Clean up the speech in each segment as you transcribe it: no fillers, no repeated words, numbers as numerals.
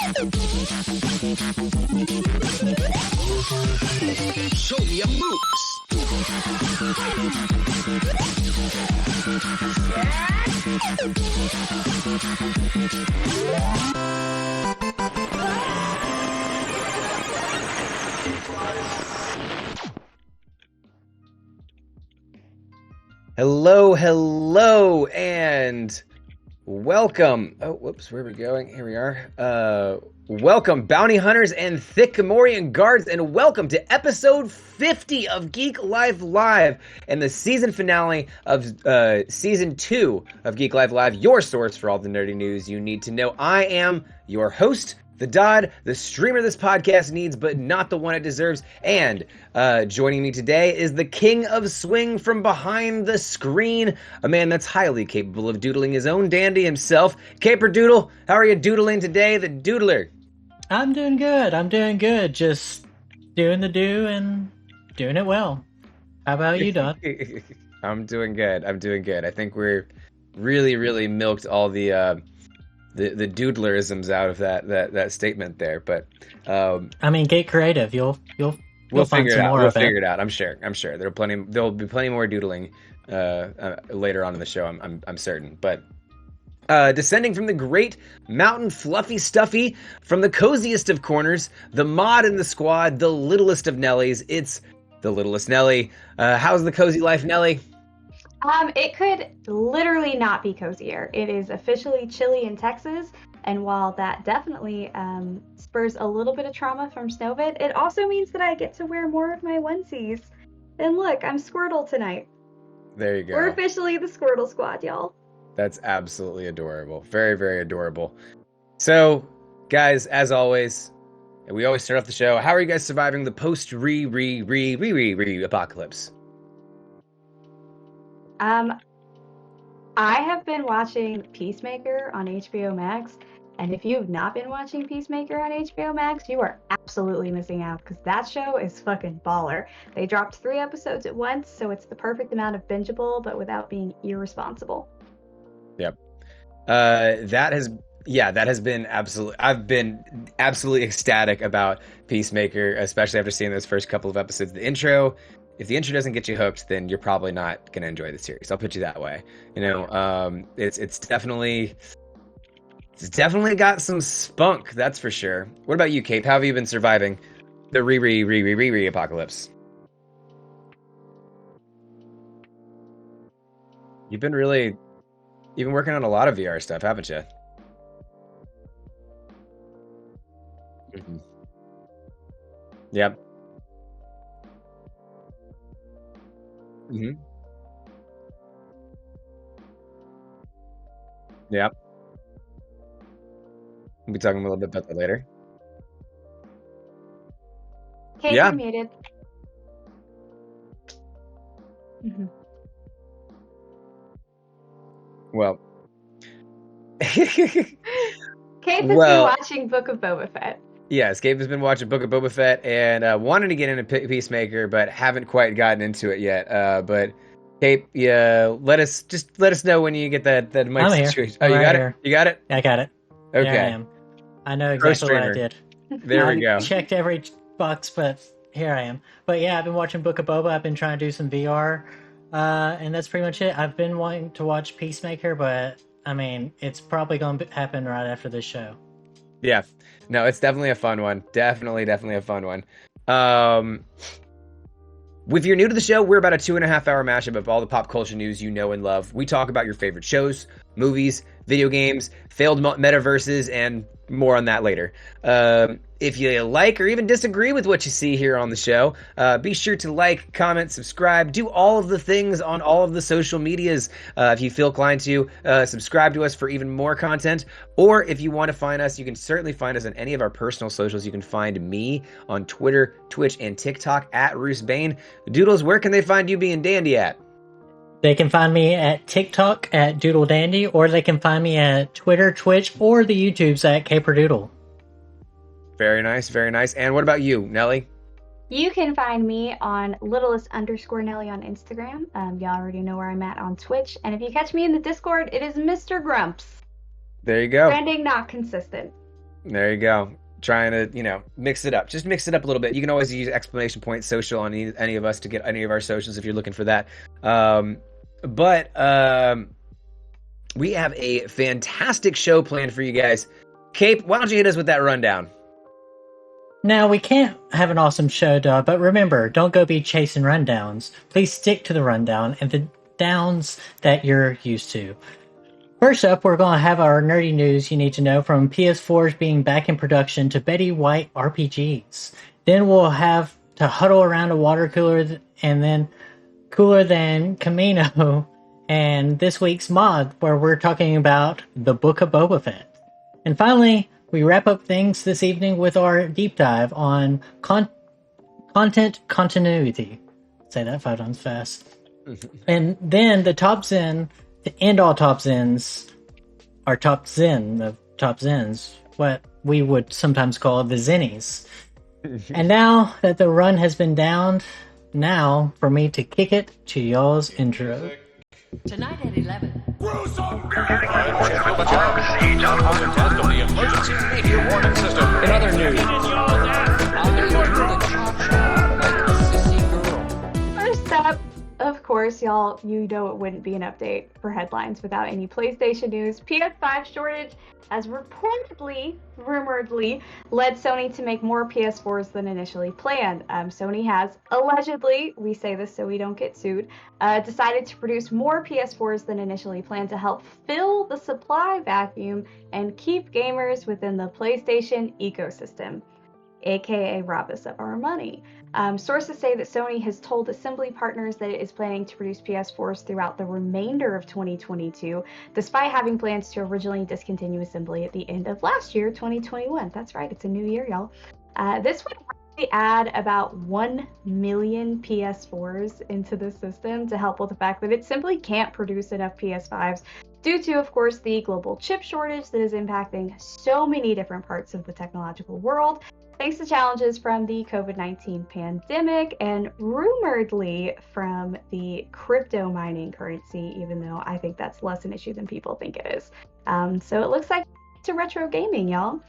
Show me your moves. Hello, and welcome. Oh, whoops, where are we going? Here we are. Welcome, bounty hunters and thick Gamorrean guards, and welcome to episode 50 of Geek Life Live and the season finale of season 2 of Geek Life Live, your source for all the nerdy news you need to know. I am your host, the Dodd, the streamer this podcast needs, but not the one it deserves. And joining me today is the king of swing from behind the screen, a man that's highly capable of doodling his own dandy himself. Caper Doodle, how are you doodling today, the doodler? I'm doing good. Just doing the do and doing it well. How about you, Dodd? I'm doing good. I think we're really milked all the doodlerisms out of that statement there, but I mean, get creative. You'll we'll find figure it some out. more We'll of figure it. it out. I'm sure. There'll be plenty more doodling later on in the show. I'm certain. But descending from the great mountain fluffy stuffy, from the coziest of corners, the mod in the squad, the littlest of Nellies. It's the littlest Nelly. How's the cozy life, Nelly? It could literally not be cozier. It is officially chilly in Texas, and while that definitely spurs a little bit of trauma from Snowbit, it also means that I get to wear more of my onesies. And look, I'm Squirtle tonight. There you go. We're officially the Squirtle Squad, y'all. That's absolutely adorable. Very adorable. So, guys, as always, we always start off the show. How are you guys surviving the post apocalypse? I have been watching Peacemaker on HBO Max, and if you've not been watching Peacemaker on HBO Max, you are absolutely missing out, because that show is fucking baller. They dropped 3 episodes at once, so it's the perfect amount of bingeable, but without being irresponsible. Yep. That has been absolutely. I've been absolutely ecstatic about Peacemaker, especially after seeing those first couple of episodes. If the intro doesn't get you hooked, then you're probably not going to enjoy the series. I'll put you that way. You know, it's definitely got some spunk, that's for sure. What about you, Cape? How have you been surviving the apocalypse? You've been working on a lot of VR stuff, haven't you? Mm-hmm. Yep. Mm-hmm. Yep. We'll be talking a little bit about that later. Kate, Yeah. you're muted. Mhm. Well. Kate has been watching Book of Boba Fett. Yes, Gabe has been watching Book of Boba Fett and wanted to get into Peacemaker, but haven't quite gotten into it yet. But Gabe, let us know when you get that mic I'm here. situation. Oh, I'm you right got here. it? You got it? I got it. Okay. There I am. I know Pro exactly what I streamer. did. There we go. I checked every box, but here I am. But yeah, I've been watching Book of Boba. I've been trying to do some VR, and that's pretty much it. I've been wanting to watch Peacemaker, but I mean, it's probably going to happen right after this show. Yeah. No, it's definitely a fun one. Definitely a fun one. If you're new to the show, we're about a 2.5-hour mashup of all the pop culture news you know and love. We talk about your favorite shows, movies, video games, failed metaverses, and more on that later. If you like or even disagree with what you see here on the show, be sure to like, comment, subscribe, do all of the things on all of the social medias. If you feel inclined to, subscribe to us for even more content. Or if you want to find us, you can certainly find us on any of our personal socials. You can find me on Twitter, Twitch, and TikTok at Roos Bane. Doodles, where can they find you being dandy at? They can find me at TikTok at Doodle Dandy, or they can find me at Twitter, Twitch, or the YouTubes at Caperdoodle. Very nice, very nice. And what about you, Nelly? You can find me on littlest_Nelly on Instagram. Y'all already know where I'm at on Twitch. And if you catch me in the Discord, it is Mr. Grumps. There you go. Trending, not consistent. There you go. Trying to, mix it up. Just mix it up a little bit. You can always use exclamation point social on any of us to get any of our socials if you're looking for that. But we have a fantastic show planned for you guys. Cape, why don't you hit us with that rundown? Now, we can't have an awesome show, dog, but remember, don't go be chasing rundowns. Please stick to the rundown and the downs that you're used to. First up, we're going to have our nerdy news you need to know, from PS4s being back in production to Betty White RPGs. Then we'll have to huddle around a water cooler and then cooler than Kamino, and this week's mod, where we're talking about the Book of Boba Fett. And finally, we wrap up things this evening with our deep dive on content continuity. Say that 5 times fast. And then the top Zen, to end all top Zens, our top Zen of top Zens, what we would sometimes call the ZENNIES. And now that the run has been downed, now for me to kick it to y'all's intro. Tonight at 11. In other news, First up, of course, y'all, you know it wouldn't be an update for headlines without any PlayStation news. PS5 shortage has rumoredly, led Sony to make more PS4s than initially planned. Sony has, allegedly, we say this so we don't get sued, decided to produce more PS4s than initially planned to help fill the supply vacuum and keep gamers within the PlayStation ecosystem, aka rob us of our money. Sources say that Sony has told assembly partners that it is planning to produce PS4s throughout the remainder of 2022, despite having plans to originally discontinue assembly at the end of last year, 2021. That's right, it's a new year, y'all. This would really add about 1 million PS4s into the system to help with the fact that it simply can't produce enough PS5s due to, of course, the global chip shortage that is impacting so many different parts of the technological world, thanks to challenges from the COVID-19 pandemic and rumoredly from the crypto mining currency, even though I think that's less an issue than people think it is. So it looks like it's a retro gaming, y'all.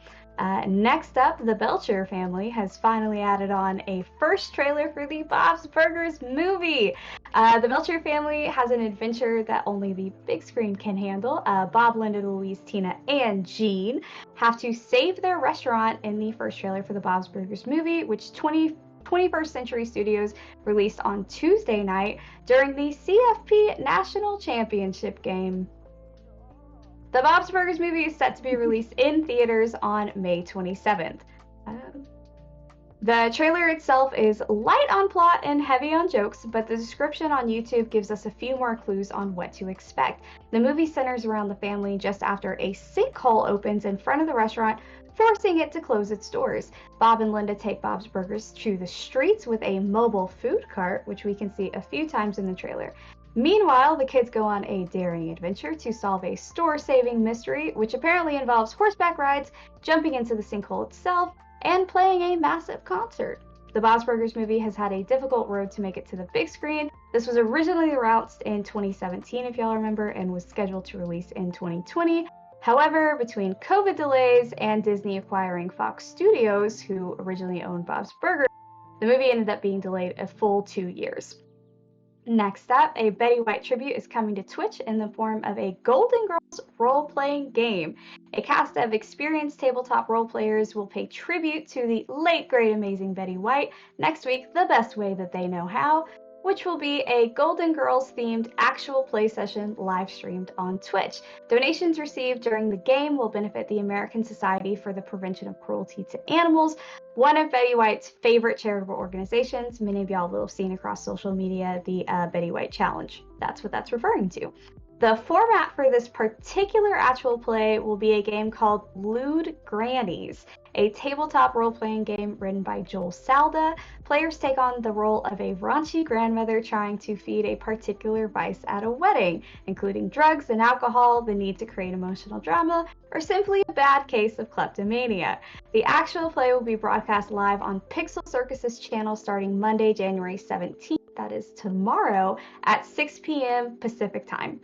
Next up, the Belcher family has finally added on a first trailer for the Bob's Burgers movie. The Belcher family has an adventure that only the big screen can handle. Bob, Linda, Louise, Tina, and Jean have to save their restaurant in the first trailer for the Bob's Burgers movie, which 21st Century Studios released on Tuesday night during the CFP National Championship game. The Bob's Burgers movie is set to be released in theaters on May 27th. The trailer itself is light on plot and heavy on jokes, but the description on YouTube gives us a few more clues on what to expect. The movie centers around the family just after a sinkhole opens in front of the restaurant, forcing it to close its doors. Bob and Linda take Bob's Burgers to the streets with a mobile food cart, which we can see a few times in the trailer. Meanwhile, the kids go on a daring adventure to solve a store-saving mystery, which apparently involves horseback rides, jumping into the sinkhole itself, and playing a massive concert. The Bob's Burgers movie has had a difficult road to make it to the big screen. This was originally announced in 2017, if y'all remember, and was scheduled to release in 2020. However, between COVID delays and Disney acquiring Fox Studios, who originally owned Bob's Burgers, the movie ended up being delayed a full 2 years. Next up, a Betty White tribute is coming to Twitch in the form of a Golden Girls role-playing game. A cast of experienced tabletop role players will pay tribute to the late great amazing Betty White next week the best way that they know how, which will be a Golden Girls themed actual play session live streamed on Twitch. Donations received during the game will benefit the American Society for the Prevention of Cruelty to Animals, one of Betty White's favorite charitable organizations. Many of y'all will have seen across social media the Betty White Challenge. That's what that's referring to. The format for this particular actual play will be a game called Lewd Grannies, a tabletop role-playing game written by Joel Salda. Players take on the role of a raunchy grandmother trying to feed a particular vice at a wedding, including drugs and alcohol, the need to create emotional drama, or simply a bad case of kleptomania. The actual play will be broadcast live on Pixel Circus's channel starting Monday, January 17th, that is tomorrow, at 6 p.m. Pacific time.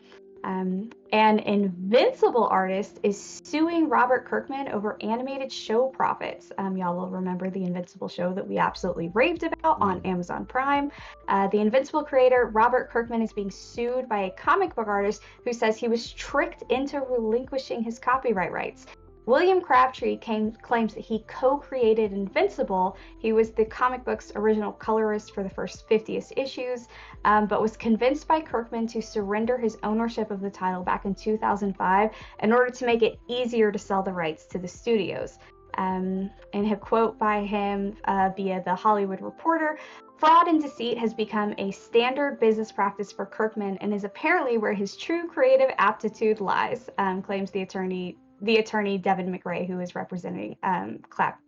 An Invincible artist is suing Robert Kirkman over animated show profits. Y'all will remember the Invincible show that we absolutely raved about on Amazon Prime. The Invincible creator, Robert Kirkman, is being sued by a comic book artist who says he was tricked into relinquishing his copyright rights. William Crabtree claims that he co-created Invincible. He was the comic book's original colorist for the first 50th issues, but was convinced by Kirkman to surrender his ownership of the title back in 2005 in order to make it easier to sell the rights to the studios. In a quote by him via The Hollywood Reporter, "Fraud and deceit has become a standard business practice for Kirkman and is apparently where his true creative aptitude lies," claims the attorney Devin McRae, who is representing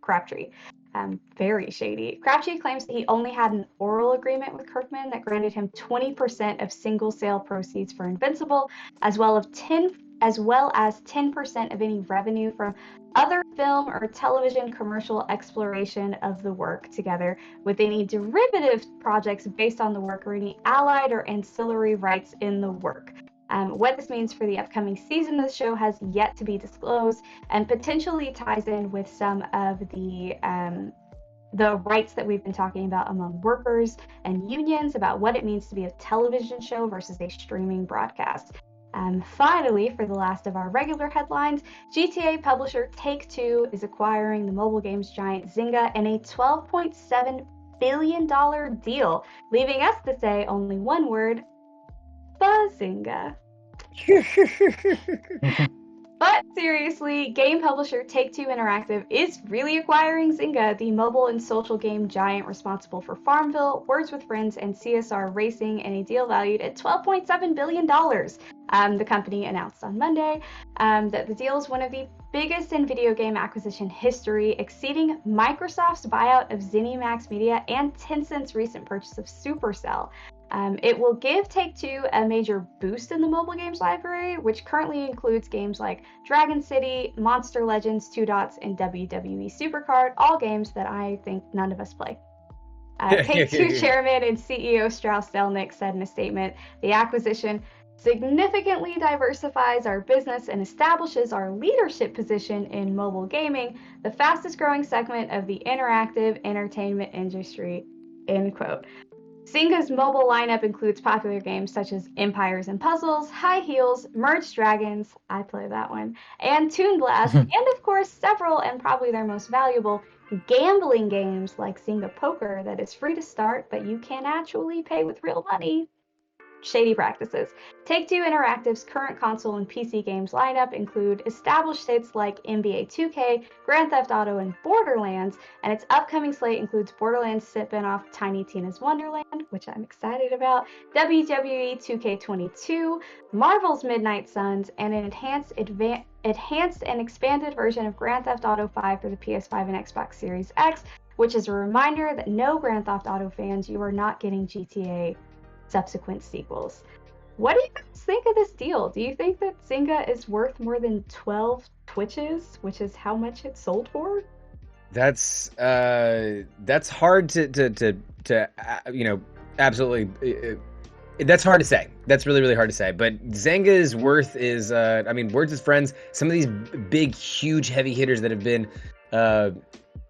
Crabtree. Very shady. Crabtree claims that he only had an oral agreement with Kirkman that granted him 20% of single sale proceeds for Invincible, as well as 10% of any revenue from other film or television commercial exploration of the work, together with any derivative projects based on the work or any allied or ancillary rights in the work. What this means for the upcoming season of the show has yet to be disclosed, and potentially ties in with some of the rights that we've been talking about among workers and unions about what it means to be a television show versus a streaming broadcast. Finally, for the last of our regular headlines, GTA publisher Take-Two is acquiring the mobile games giant Zynga in a $12.7 billion deal, leaving us to say only one word: Bazinga. But seriously, game publisher Take-Two Interactive is really acquiring Zynga, the mobile and social game giant responsible for Farmville, Words with Friends, and CSR Racing, in a deal valued at $12.7 billion. The company announced on Monday that the deal is one of the biggest in video game acquisition history, exceeding Microsoft's buyout of ZeniMax Media and Tencent's recent purchase of Supercell. It will give Take-Two a major boost in the mobile games library, which currently includes games like Dragon City, Monster Legends, Two Dots, and WWE Supercard, all games that I think none of us play. Take-Two chairman and CEO Strauss Zelnick said in a statement, "The acquisition significantly diversifies our business and establishes our leadership position in mobile gaming, the fastest growing segment of the interactive entertainment industry," end quote. Zynga's mobile lineup includes popular games such as Empires and Puzzles, High Heels, Merged Dragons, I play that one, and Toon Blast, and of course several, and probably their most valuable, gambling games like Zynga Poker that is free to start, but you can actually pay with real money. Shady practices. Take-Two Interactive's current console and PC games lineup include established hits like NBA 2K, Grand Theft Auto, and Borderlands, and its upcoming slate includes Borderlands spin-off Tiny Tina's Wonderland, which I'm excited about, WWE 2K22, Marvel's Midnight Suns, and an enhanced and expanded version of Grand Theft Auto 5 for the PS5 and Xbox Series X, which is a reminder that no Grand Theft Auto fans, you are not getting GTA subsequent sequels. What do you guys think of this deal? Do you think that Zynga is worth more than 12 Twitches, which is how much it sold for? That's hard to absolutely. That's hard to say. That's really, really hard to say. But Zynga's worth is, Words with Friends, some of these big, huge heavy hitters that have been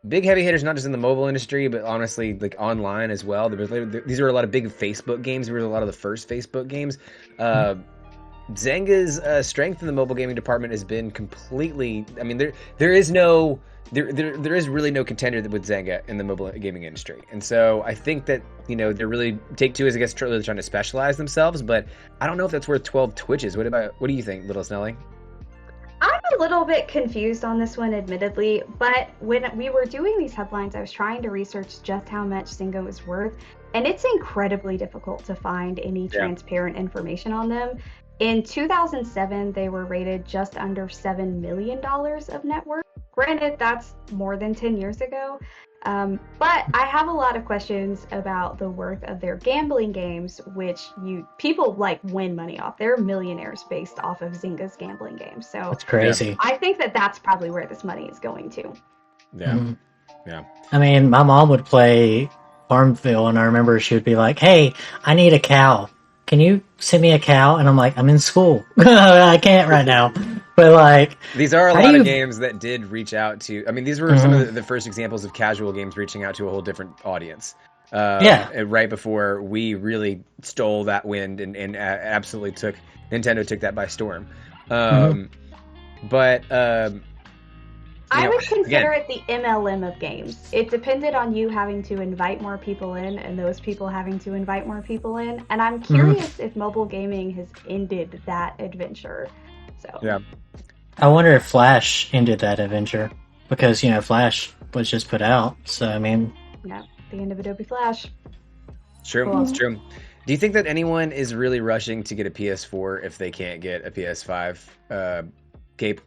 big heavy hitters, not just in the mobile industry, but honestly, like online as well. These are a lot of big Facebook games. There were a lot of the first Facebook games. Zynga's strength in the mobile gaming department has been completely. I mean, there is really no contender with Zynga in the mobile gaming industry, and so I think that they're really Take-Two is, I guess, really trying to specialize themselves. But I don't know if that's worth 12 Twitches. What do you think, Little Snelly? I'm a little bit confused on this one, admittedly, but when we were doing these headlines, I was trying to research just how much Zynga was worth, and it's incredibly difficult to find any transparent information on them. In 2007, they were rated just under $7 million of net worth. Granted, that's more than 10 years ago, but I have a lot of questions about the worth of their gambling games, which people win money off. They're millionaires based off of Zynga's gambling games. So that's crazy. I think that that's probably where this money is going to. Yeah. Mm-hmm. Yeah. I mean, my mom would play Farmville, and I remember she would be like, "Hey, I need a cow. Can you send me a cow, and I'm like, I'm in school. I can't right now. But like, these are a how lot do of you- games that did reach out to. I mean, these were some of the first examples of casual games reaching out to a whole different audience. Yeah. And right before we really stole that wind and absolutely Nintendo took that by storm. But I know, would consider again- it the MLM of games. It depended on you having to invite more people in and those people having to invite more people in. And I'm curious if mobile gaming has ended that adventure. So yeah. I wonder if Flash ended that adventure because Flash was just put out. So I mean, yeah, the end of Adobe Flash. It's true. Cool. It's true. Do you think that anyone is really rushing to get a PS4 if they can't get a PS5? Gabe?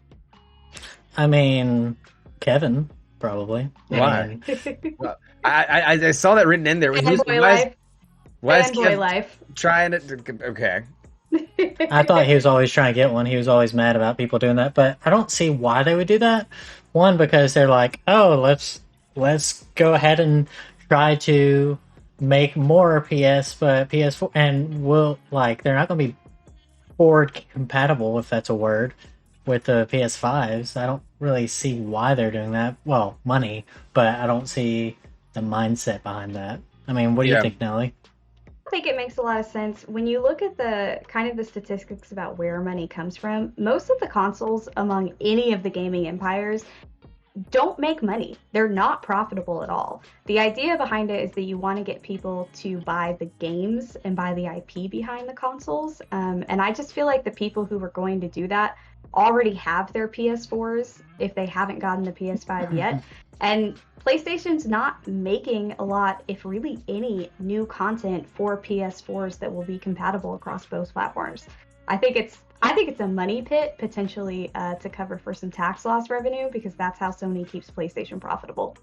I mean, Kevin probably. Why? Well, I saw that written in there. Fanboy life. Why is Fanboy Kev life. trying to? Okay. I thought he was always trying to get one. He was always mad about people doing that, but I don't see why they would do that. One, because they're like, oh, let's go ahead and try to make more PS4, and they're not going to be forward compatible, if that's a word, with the PS5s. I don't really see why they're doing that. Well, money, but I don't see the mindset behind that. I mean, what do you think, Nelly? I think it makes a lot of sense. When you look at the kind of the statistics about where money comes from, most of the consoles among any of the gaming empires don't make money. They're not profitable at all. The idea behind it is that you want to get people to buy the games and buy the IP behind the consoles. And I just feel like the people who are going to do that already have their PS4s if they haven't gotten the PS5 yet. And PlayStation's not making a lot, if really any, new content for PS4s that will be compatible across both platforms. I think it's a money pit potentially to cover for some tax loss revenue, because that's how Sony keeps PlayStation profitable.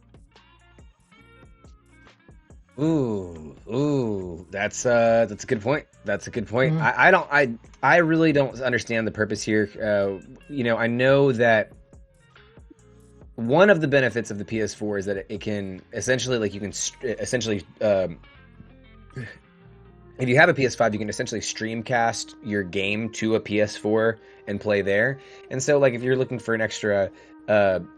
Ooh, that's a good point. That's a good point. I really don't understand the purpose here. I know that one of the benefits of the PS4 is that it can essentially, if you have a PS5, you can essentially streamcast your game to a PS4 and play there. And so, like, if you're looking for an extra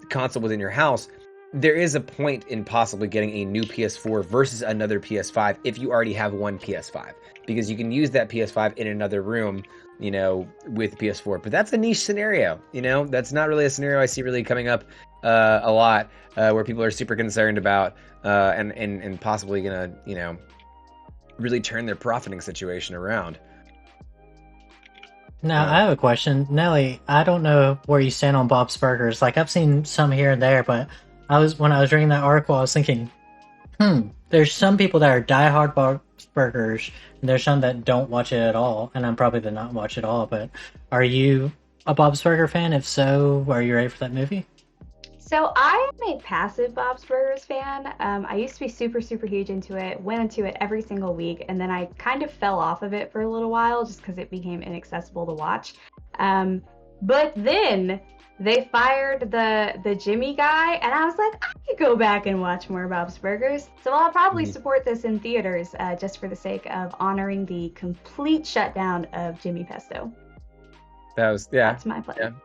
console within your house, there is a point in possibly getting a new PS4 versus another PS5 if you already have one PS5, because you can use that PS5 in another room, with PS4. But that's a niche scenario. That's not really a scenario I see really coming up a lot, where people are super concerned about and possibly gonna, really turn their profiting situation around. Now, I have a question. Nelly, I don't know where you stand on Bob's Burgers. Like, I've seen some here and there, but when I was reading that article, I was thinking, there's some people that are diehard Bob's Burgers, and there's some that don't watch it at all, and I'm probably the not watch it all, but are you a Bob's Burger fan? If so, are you ready for that movie? So I am a passive Bob's Burgers fan. I used to be super, super huge into it, went into it every single week, and then I kind of fell off of it for a little while just because it became inaccessible to watch. But then they fired the Jimmy guy, and I was like, I could go back and watch more Bob's Burgers. So I'll probably support this in theaters just for the sake of honoring the complete shutdown of Jimmy Pesto. That's my plan.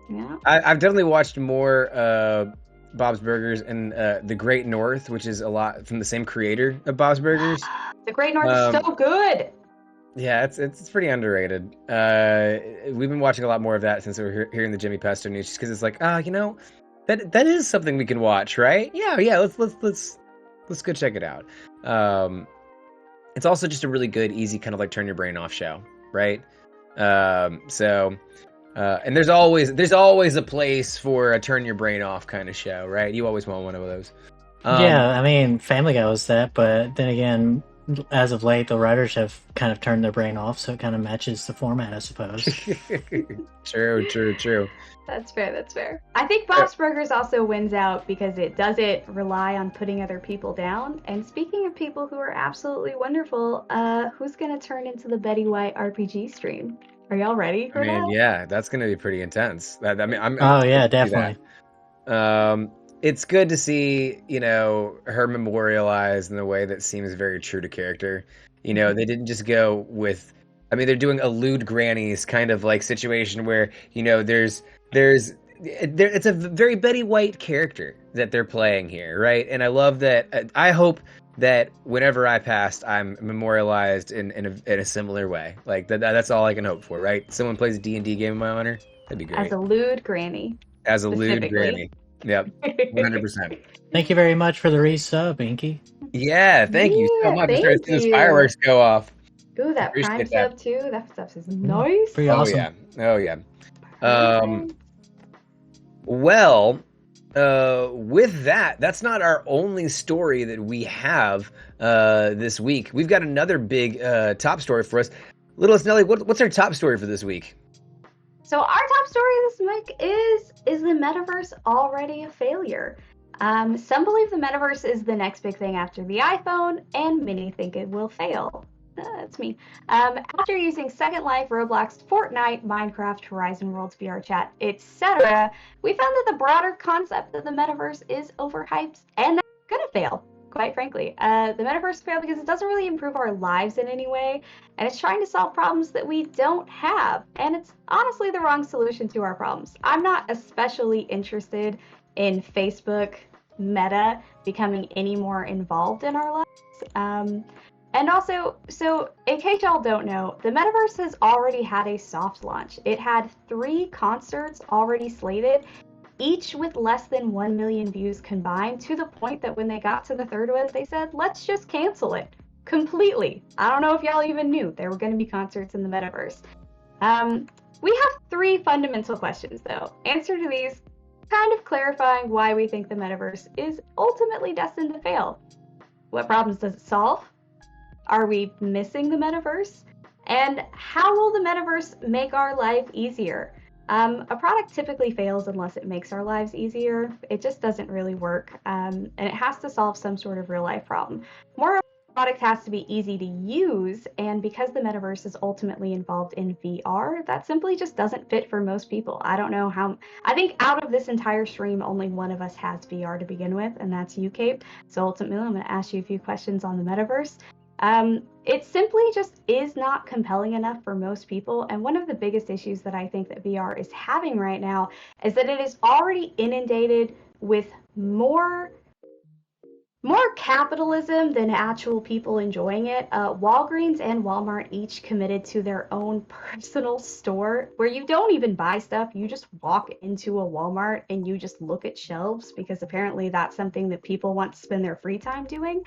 Yeah. I've definitely watched more Bob's Burgers and The Great North, which is a lot from the same creator of Bob's Burgers. The Great North is so good. Yeah, it's pretty underrated. We've been watching a lot more of that since we were hearing the Jimmy Pesto news, just because it's like, that is something we can watch, right? Yeah. Let's go check it out. It's also just a really good, easy kind of like turn your brain off show, right? And there's always a place for a turn your brain off kind of show, right? You always want one of those. Yeah, I mean, Family Guy was that, but then again, as of late, the writers have kind of turned their brain off, so it kind of matches the format, I suppose. True. That's fair. I think Bob's Burgers also wins out because it doesn't rely on putting other people down. And speaking of people who are absolutely wonderful, who's going to turn into the Betty White RPG stream? Are y'all ready for that? Yeah, that's going to be pretty intense. Definitely. It's good to see, her memorialized in a way that seems very true to character. They didn't just go with I mean, they're doing a lewd grannies kind of like situation where, it's a very Betty White character that they're playing here, right? And I love that. I hope that whenever I passed, I'm memorialized in a similar way. Like that's all I can hope for, right? Someone plays a D&D game in my honor. That'd be great. As a lewd granny. As a lewd granny. Yep, 100%. Thank you very much for the resub, Inky. Yeah, thank you so Yeah, much. I thank started seeing those you. fireworks go off. Ooh, that Appreciate Prime that. sub too. That stuff is nice. Pretty Oh awesome. yeah. Oh yeah. Prime. Well, with that, that's not our only story that we have this week. We've got another big top story for us. Littlest Nelly, what's our top story for this week? So our top story this week is the Metaverse already a failure? Some believe the Metaverse is the next big thing after the iPhone, and many think it will fail. That's me. After using Second Life, Roblox, Fortnite, Minecraft, Horizon Worlds, VR Chat, etc., we found that the broader concept of the Metaverse is overhyped, and that's gonna fail, quite frankly. The Metaverse failed because it doesn't really improve our lives in any way, and it's trying to solve problems that we don't have, and it's honestly the wrong solution to our problems. I'm not especially interested in Facebook Meta becoming any more involved in our lives. And also, so in case y'all don't know, the Metaverse has already had a soft launch. It had 3 concerts already slated, each with less than 1 million views combined, to the point that when they got to the 3rd one, they said, let's just cancel it completely. I don't know if y'all even knew there were going to be concerts in the Metaverse. We have 3 fundamental questions, though. Answer to these, kind of clarifying why we think the Metaverse is ultimately destined to fail. What problems does it solve? Are we missing the Metaverse? And how will the Metaverse make our life easier? A product typically fails unless it makes our lives easier. It just doesn't really work, and it has to solve some sort of real life problem. Moreover, the product has to be easy to use, and because the Metaverse is ultimately involved in VR, that simply just doesn't fit for most people. I don't know how. I think out of this entire stream, only one of us has VR to begin with, and that's you, Cape. So ultimately, I'm going to ask you a few questions on the Metaverse. It simply just is not compelling enough for most people, and one of the biggest issues that I think that VR is having right now is that it is already inundated with more capitalism than actual people enjoying it. Walgreens and Walmart each committed to their own personal store where you don't even buy stuff, you just walk into a Walmart and you just look at shelves, because apparently that's something that people want to spend their free time doing.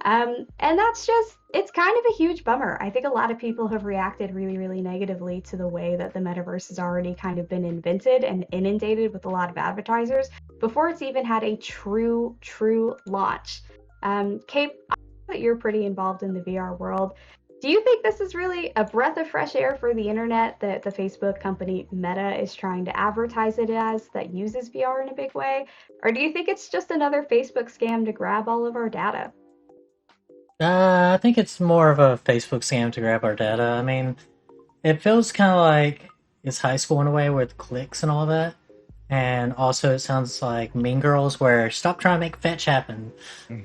And that's just, it's kind of a huge bummer. I think a lot of people have reacted really, really negatively to the way that the Metaverse has already kind of been invented and inundated with a lot of advertisers before it's even had a true launch. Kate, I know that you're pretty involved in the VR world. Do you think this is really a breath of fresh air for the internet that the Facebook company Meta is trying to advertise it as, that uses VR in a big way? Or do you think it's just another Facebook scam to grab all of our data? I think it's more of a Facebook scam to grab our data. I mean, it feels kind of like it's high school in a way with clicks and all that. And also it sounds like Mean Girls, where stop trying to make fetch happen.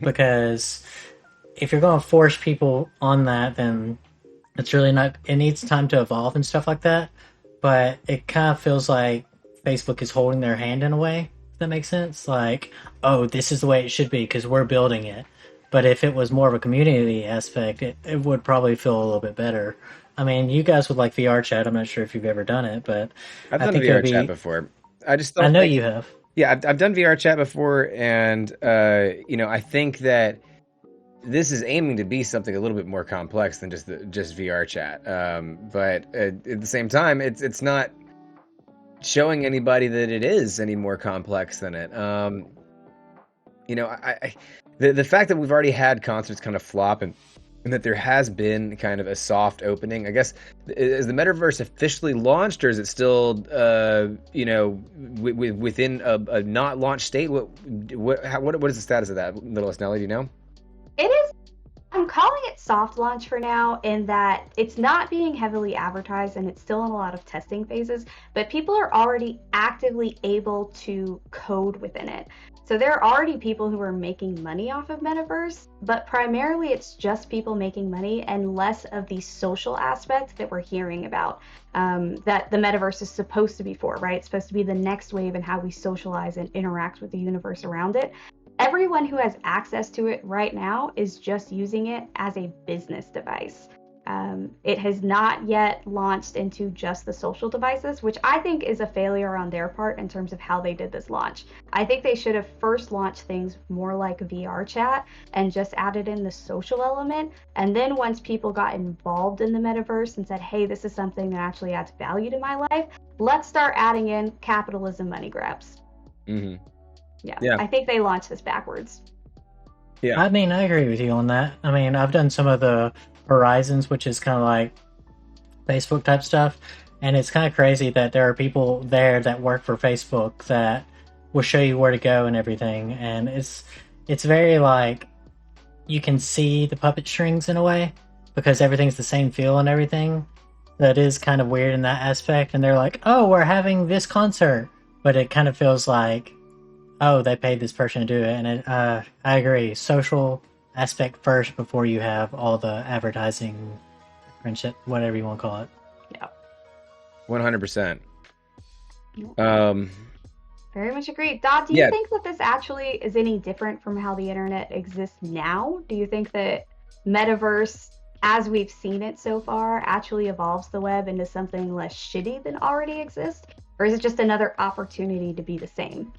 Because if you're going to force people on that, then it's really not, it needs time to evolve and stuff like that. But it kind of feels like Facebook is holding their hand in a way, if that makes sense. Like, oh, this is the way it should be because we're building it. But if it was more of a community aspect, it would probably feel a little bit better. I mean, you guys would like VR chat. I'm not sure if you've ever done it, but I've I done think VR chat before. I know you have. Yeah, I've done VR chat before, and I think that this is aiming to be something a little bit more complex than just VR chat. But at the same time, it's not showing anybody that it is any more complex than it. The fact that we've already had concerts kind of flop and that there has been kind of a soft opening, I guess, is the Metaverse officially launched, or is it still, within a not launched state? What is the status of that, Littlest Nelly? Do you know? It is. I'm calling it soft launch for now, in that it's not being heavily advertised and it's still in a lot of testing phases, but people are already actively able to code within it. So there are already people who are making money off of Metaverse, but primarily it's just people making money and less of the social aspect that we're hearing about, that the Metaverse is supposed to be for, right? It's supposed to be the next wave in how we socialize and interact with the universe around it. Everyone who has access to it right now is just using it as a business device. It has not yet launched into just the social devices, which I think is a failure on their part in terms of how they did this launch. I think they should have first launched things more like VR chat and just added in the social element. And then once people got involved in the metaverse and said, hey, this is something that actually adds value to my life, let's start adding in capitalism money grabs. Mm-hmm. Yeah, I think they launched this backwards. Yeah. I mean, I agree with you on that. I mean, I've done some of the Horizons, which is kind of like Facebook type stuff, and it's kind of crazy that there are people there that work for Facebook that will show you where to go and everything, and it's very like you can see the puppet strings in a way because everything's the same feel and everything. That is kind of weird in that aspect, and they're like, oh, we're having this concert, but it kind of feels like, oh, they paid this person to do it. And I agree, social aspect first before you have all the advertising, friendship, whatever you want to call it. Yeah. 100%. Very much agree. Dot, do you think that this actually is any different from how the internet exists now? Do you think that Metaverse, as we've seen it so far, actually evolves the web into something less shitty than already exists? Or is it just another opportunity to be the same?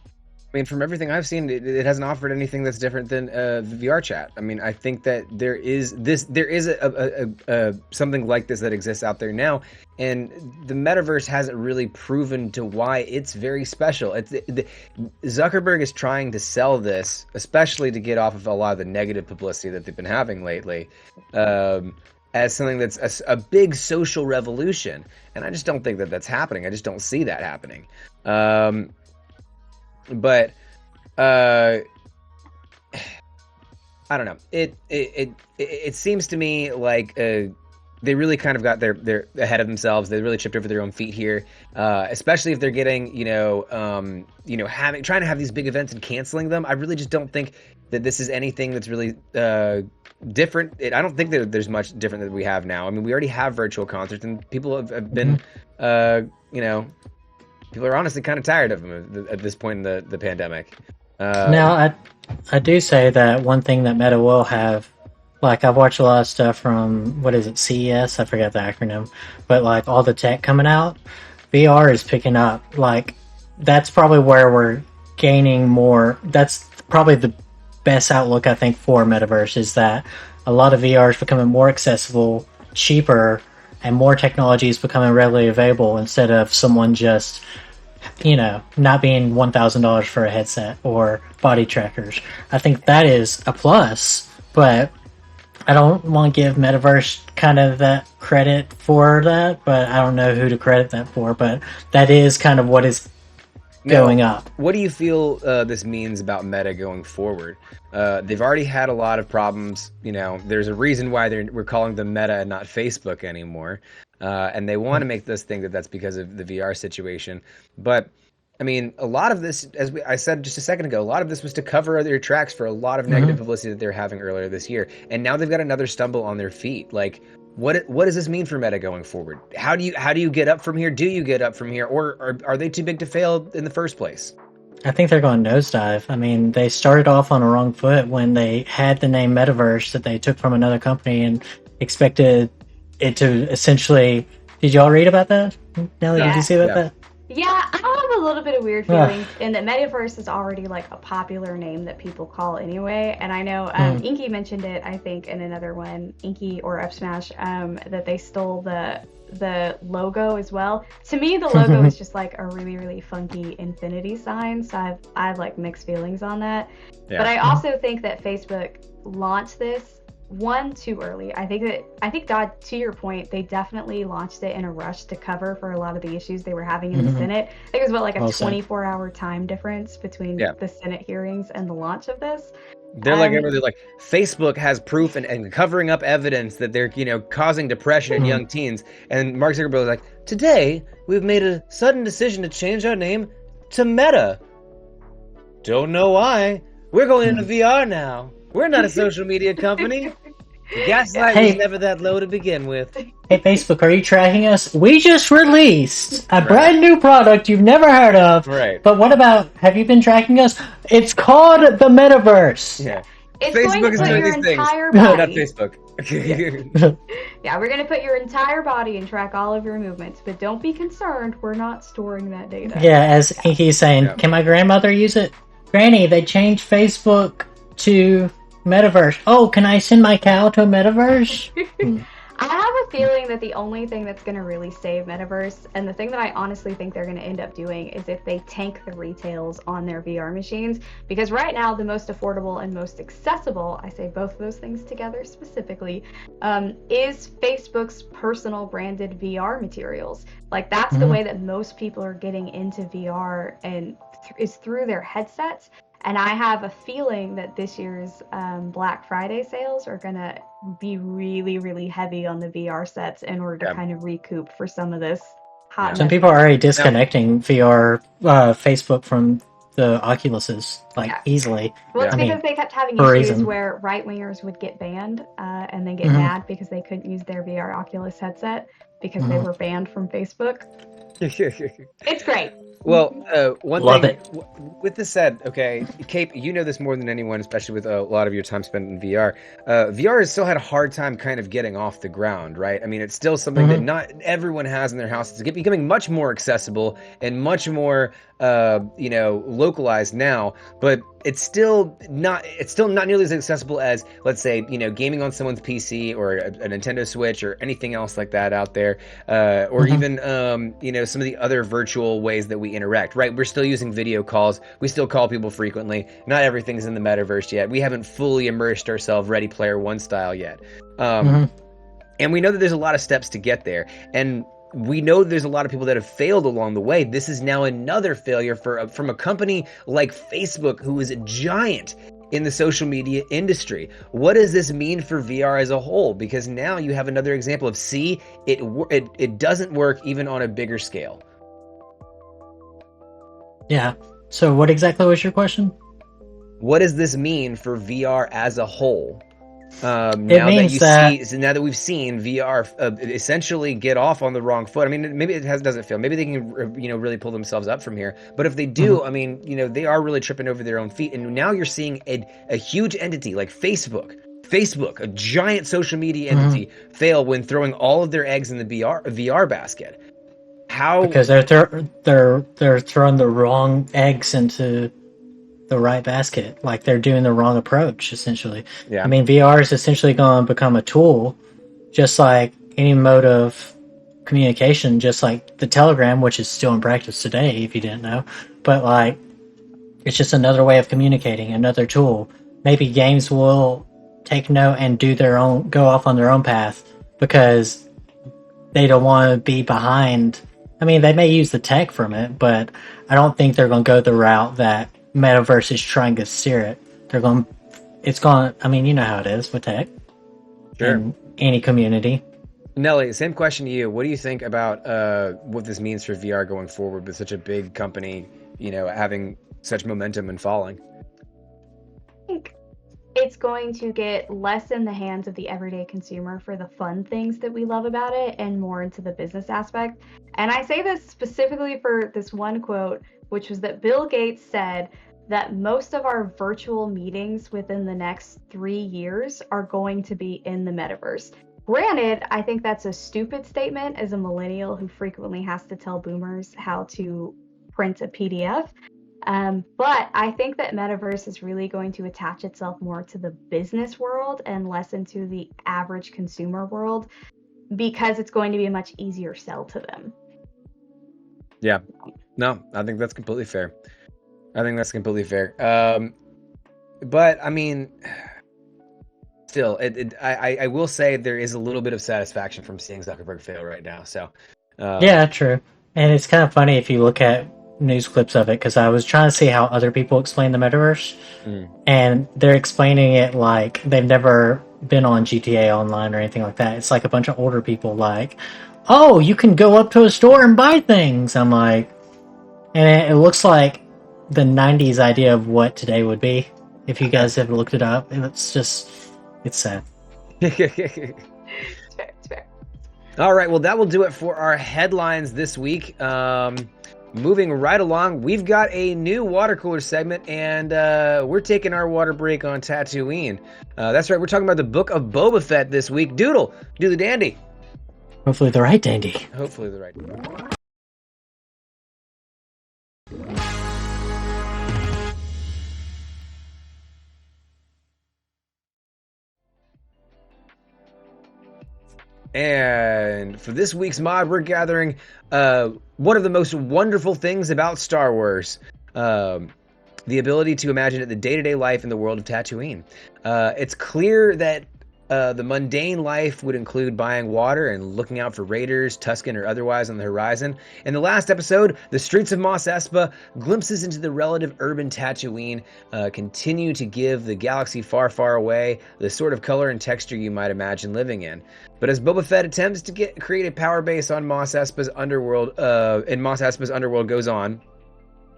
I mean, from everything I've seen, it hasn't offered anything that's different than VR chat. I mean, I think that there is a something like this that exists out there now, and the metaverse hasn't really proven to why it's very special. Zuckerberg is trying to sell this, especially to get off of a lot of the negative publicity that they've been having lately, as something that's a big social revolution, and I just don't think that that's happening. I just don't see that happening. But I don't know. It seems to me like they really kind of got their ahead of themselves. They really tripped over their own feet here, especially if they're getting trying to have these big events and canceling them. I really just don't think that this is anything that's really different. I don't think that there's much different that we have now. I mean, we already have virtual concerts, and people have been people are honestly kind of tired of them at this point in the pandemic. Now, I do say that one thing that Meta will have, like I've watched a lot of stuff from, what is it, CES? I forgot the acronym. But like all the tech coming out, VR is picking up. Like that's probably where we're gaining more. That's probably the best outlook, I think, for Metaverse is that a lot of VR is becoming more accessible, cheaper, and more technology is becoming readily available instead of someone just not being $1,000 for a headset or body trackers. I think that is a plus, but I don't want to give Metaverse kind of that credit for that, but I don't know who to credit that for, but that is kind of what is going up. What do you feel this means about Meta going forward? They've already had a lot of problems. There's a reason why we're calling them Meta and not Facebook anymore. And they want to make this think that that's because of the VR situation. But, I mean, a lot of this, as I said just a second ago, a lot of this was to cover their tracks for a lot of negative publicity that they're having earlier this year. And now they've got another stumble on their feet. Like, what does this mean for Meta going forward? How do you get up from here? Do you get up from here? Or are they too big to fail in the first place? I think they're going nosedive. I mean, they started off on a wrong foot when they had the name Metaverse that they took from another company and expected it to essentially... Did y'all read about that? Nelly, did you see about that? Yeah, I have a little bit of weird feelings in that Metaverse is already like a popular name that people call anyway. And I know Inky mentioned it, I think, in another one, Inky or Up Smash, that they stole the logo as well. To me, the logo is just like a really, really funky infinity sign. So I have like mixed feelings on that. Yeah. But I also think that Facebook launched this too early. I think Dodd, to your point, they definitely launched it in a rush to cover for a lot of the issues they were having in the Senate. I think it was like a 24-hour time difference between the Senate hearings and the launch of this. They're like Facebook has proof and covering up evidence that they're causing depression in young teens. And Mark Zuckerberg was like, today we've made a sudden decision to change our name to Meta. Don't know why. We're going into VR now. We're not a social media company. The gaslight was never that low to begin with. Hey, Facebook, are you tracking us? We just released a Right. brand new product you've never heard of. Right. But what about, have you been tracking us? It's called the Metaverse. Yeah. It's Facebook going is to put doing your these things. entire Not body. Facebook. Yeah, we're going to put your entire body and track all of your movements. But don't be concerned, we're not storing that data. Yeah, as Inky's saying, can my grandmother use it? Granny, they changed Facebook to Metaverse. Oh, can I send my cow to a Metaverse? I have a feeling that the only thing that's going to really save Metaverse, and the thing that I honestly think they're going to end up doing, is if they tank the retails on their VR machines. Because right now, the most affordable and most accessible, I say both of those things together specifically, is Facebook's personal branded VR materials. Like, that's the way that most people are getting into VR, and is through their headsets. And I have a feeling that this year's Black Friday sales are going to be really, really heavy on the VR sets in order to kind of recoup for some of this hot. Some people are already disconnecting VR Facebook from the Oculuses, easily. Well, it's because they kept having issues where right-wingers would get banned and then get mad because they couldn't use their VR Oculus headset because they were banned from Facebook. It's great. Well, one Love thing, it. with this said, okay, Cape, you know this more than anyone, especially with a lot of your time spent in VR. VR has still had a hard time kind of getting off the ground, right? I mean, it's still something that not everyone has in their house. It's becoming much more accessible and much more, localized now, but it's still not nearly as accessible as, let's say, gaming on someone's PC or a Nintendo Switch or anything else like that out there, or even, some of the other virtual ways that we interact, right? We're still using video calls. We still call people frequently. Not everything's in the metaverse yet. We haven't fully immersed ourselves Ready Player One style yet. And we know that there's a lot of steps to get there. And we know there's a lot of people that have failed along the way. This is now another failure from a company like Facebook, who is a giant in the social media industry. What does this mean for VR as a whole? Because now you have another example of, it doesn't work even on a bigger scale. Yeah. So what exactly was your question? What does this mean for VR as a whole? Now that we've seen VR essentially get off on the wrong foot. I mean, maybe doesn't feel. Maybe they can, really pull themselves up from here. But if they do, I mean, they are really tripping over their own feet. And now you're seeing a huge entity like Facebook, a giant social media entity, fail when throwing all of their eggs in the VR basket. How? Because they're throwing the wrong eggs into the right basket. Like, they're doing the wrong approach, essentially. Yeah. I mean, VR is essentially going to become a tool, just like any mode of communication, just like the Telegram, which is still in practice today, if you didn't know. But, like, it's just another way of communicating, another tool. Maybe games will take note and go off on their own path because they don't want to be behind. I mean, they may use the tech from it, but I don't think they're going to go the route that Metaverse is trying to steer it. I mean, you know how it is with tech. Sure. In any community. Nelly, same question to you. What do you think about what this means for VR going forward with such a big company, having such momentum and falling? I think it's going to get less in the hands of the everyday consumer for the fun things that we love about it and more into the business aspect. And I say this specifically for this one quote, which was that Bill Gates said that most of our virtual meetings within the next 3 years are going to be in the metaverse. Granted, I think that's a stupid statement as a millennial who frequently has to tell boomers how to print a PDF. But I think that metaverse is really going to attach itself more to the business world and less into the average consumer world because it's going to be a much easier sell to them. Yeah. No, I think that's completely fair. But I mean, still, I will say there is a little bit of satisfaction from seeing Zuckerberg fail right now. So, yeah, true. And it's kind of funny if you look at news clips of it, because I was trying to see how other people explain the metaverse, and they're explaining it like they've never been on GTA Online or anything like that. It's like a bunch of older people like, oh, you can go up to a store and buy things. I'm like, and it looks like the 90s idea of what today would be. If you guys have looked it up, it's sad. It's fair. All right, well, that will do it for our headlines this week. Moving right along, we've got a new water cooler segment, and we're taking our water break on Tatooine. That's right, we're talking about the Book of Boba Fett this week. Doodle, do the dandy. Hopefully the right dandy. Hopefully the right. And for this week's mod, we're gathering one of the most wonderful things about Star Wars. The ability to imagine the day-to-day life in the world of Tatooine. It's clear that the mundane life would include buying water and looking out for raiders, Tusken or otherwise, on the horizon. In the last episode, the streets of Mos Espa, glimpses into the relative urban Tatooine, continue to give the galaxy far, far away the sort of color and texture you might imagine living in. But as Boba Fett attempts to create a power base on Mos Espa's underworld, goes on,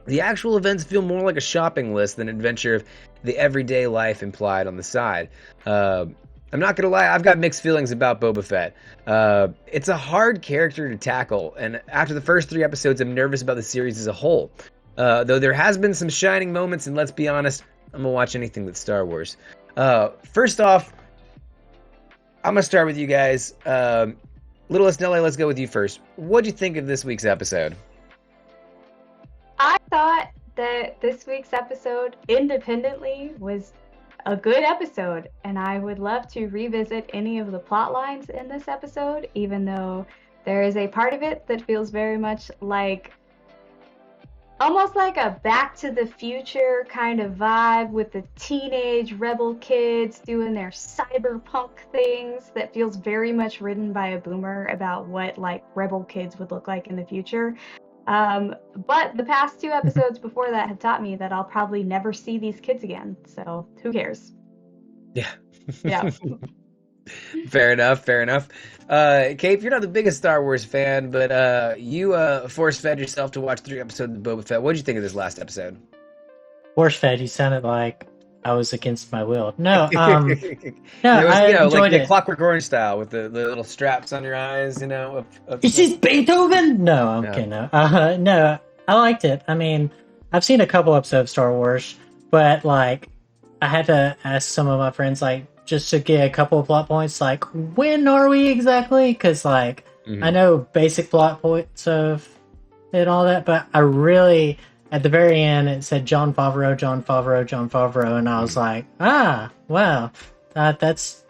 the actual events feel more like a shopping list than an adventure of the everyday life implied on the side. I'm not gonna lie, I've got mixed feelings about Boba Fett. It's a hard character to tackle, and after the first 3 episodes, I'm nervous about the series as a whole. Though there has been some shining moments, and let's be honest, I'm gonna watch anything that's Star Wars. First off, I'm gonna start with you guys. Littlest Nelly, let's go with you first. What'd you think of this week's episode? I thought that this week's episode, independently, was a good episode, and I would love to revisit any of the plot lines in this episode, even though there is a part of it that feels very much like almost like a Back to the Future kind of vibe with the teenage rebel kids doing their cyberpunk things that feels very much written by a boomer about what like rebel kids would look like in the future. But the past 2 episodes before that have taught me that I'll probably never see these kids again. So who cares? Yeah. Yeah. Fair enough. Cape, you're not the biggest Star Wars fan, but you force-fed yourself to watch 3 episodes of Boba Fett. What did you think of this last episode? Force-fed, you sounded like I was against my will. No, no, I enjoyed like it. the Clockwork Orange style with the little straps on your eyes, of Is this Beethoven? No, I'm kidding. No, I liked it. I mean, I've seen a couple episodes of Star Wars, but like, I had to ask some of my friends, like, just to get a couple of plot points, like, when are we exactly? Because, like, I know basic plot points of it, all that, but I really, at the very end, it said Jon Favreau, and I was like, wow, that's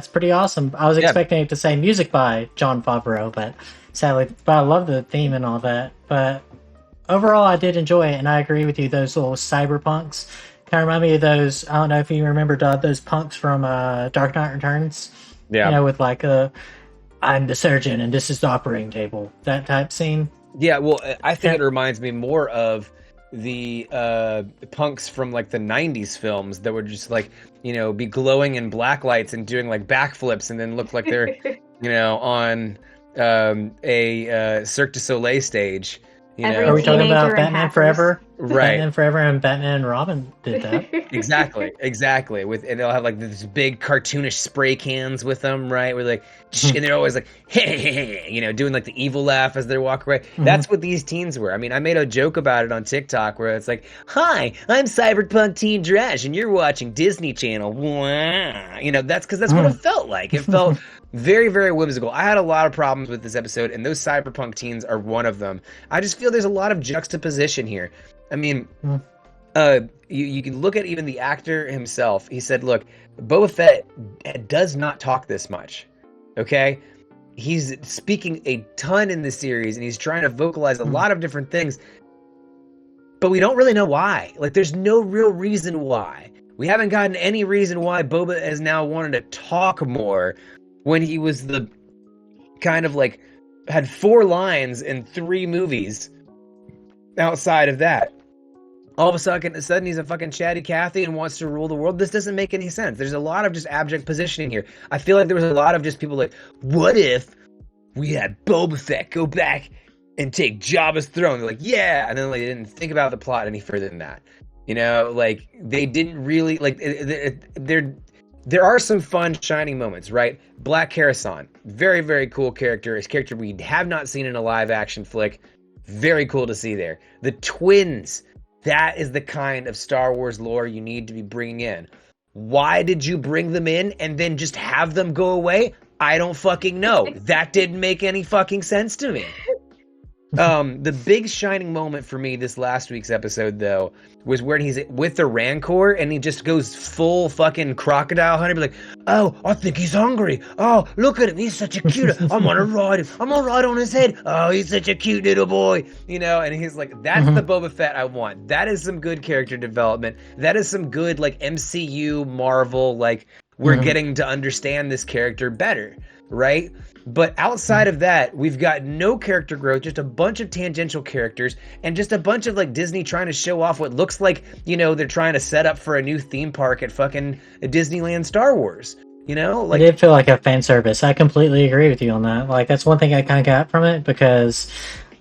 pretty awesome. I was expecting it to say music by Jon Favreau, but sadly, I love the theme and all that. But overall, I did enjoy it, and I agree with you. Those little cyberpunks kind of remind me of those. I don't know if you remember those punks from Dark Knight Returns. Yeah, you know, with like I'm the surgeon and this is the operating table, that type scene. Yeah, well, I think it reminds me more of the punks from like the 90s films that would just like, be glowing in black lights and doing like backflips and then look like they're, on a Cirque du Soleil stage. Are we talking about Batman Forever? Right. Batman Forever and Batman and Robin did that. Exactly. And they'll have like this big cartoonish spray cans with them, right? Where like, and they're always like, hey, doing like the evil laugh as they walk away. That's what these teens were. I mean, I made a joke about it on TikTok where it's like, hi, I'm Cyberpunk Teen Trash and you're watching Disney Channel. Wow. That's because that's what it felt like. It felt very, very whimsical. I had a lot of problems with this episode, and those cyberpunk teens are one of them. I just feel there's a lot of juxtaposition here. I mean, you can look at even the actor himself. He said, look, Boba Fett does not talk this much, okay? He's speaking a ton in this series, and he's trying to vocalize a lot of different things, but we don't really know why. Like, there's no real reason why. We haven't gotten any reason why Boba has now wanted to talk more when he was the kind of like had 4 lines in 3 movies outside of that. All of a sudden he's a fucking chatty Cathy and wants to rule the world. This doesn't make any sense. There's a lot of just abject positioning here. I feel like there was a lot of just people like, what if we had Boba Fett go back and take Jabba's throne. They're like, yeah, and then like they didn't think about the plot any further than that. You know, like they didn't really like. There are some fun shining moments, right? Black Coruscant, very very cool character. His character we have not seen in a live action flick. Very cool to see there. The twins. That is the kind of Star Wars lore you need to be bringing in. Why did you bring them in and then just have them go away? I don't fucking know. That didn't make any fucking sense to me. The big shining moment for me this last week's episode, though, was when he's with the Rancor and he just goes full fucking crocodile hunter. Be like, oh, I think he's hungry. Oh, look at him. He's such a cute. I'm gonna ride him. I'm gonna ride on his head. Oh, he's such a cute little boy. You know, and he's like, that's the Boba Fett I want. That is some good character development. That is some good, like, MCU, Marvel, like, we're getting to understand this character better, right? But outside of that, we've got no character growth, just a bunch of tangential characters, and just a bunch of like Disney trying to show off what looks like, you know, they're trying to set up for a new theme park at fucking Disneyland Star Wars. You know, like, it did feel like a fan service. I completely agree with you on that. Like, that's one thing I kind of got from it, because